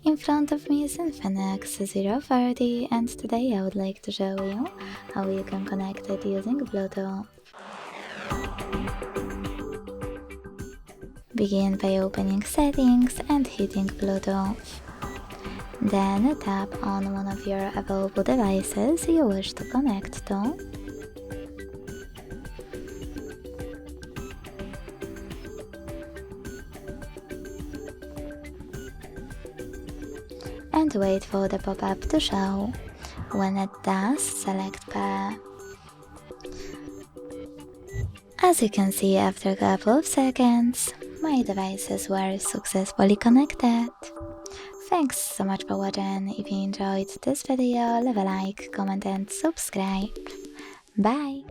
In front of me is INFINIX Zero and today I would like to show you how you can connect it using Bluetooth. Begin by opening Settings and hitting Bluetooth. Then tap on one of your available devices you wish to connect to. And wait for the pop-up to show. When it does, select Pair. As you can see, after a couple of seconds, my devices were successfully connected. Thanks so much for watching. If you enjoyed this video, leave a like, comment and subscribe. Bye!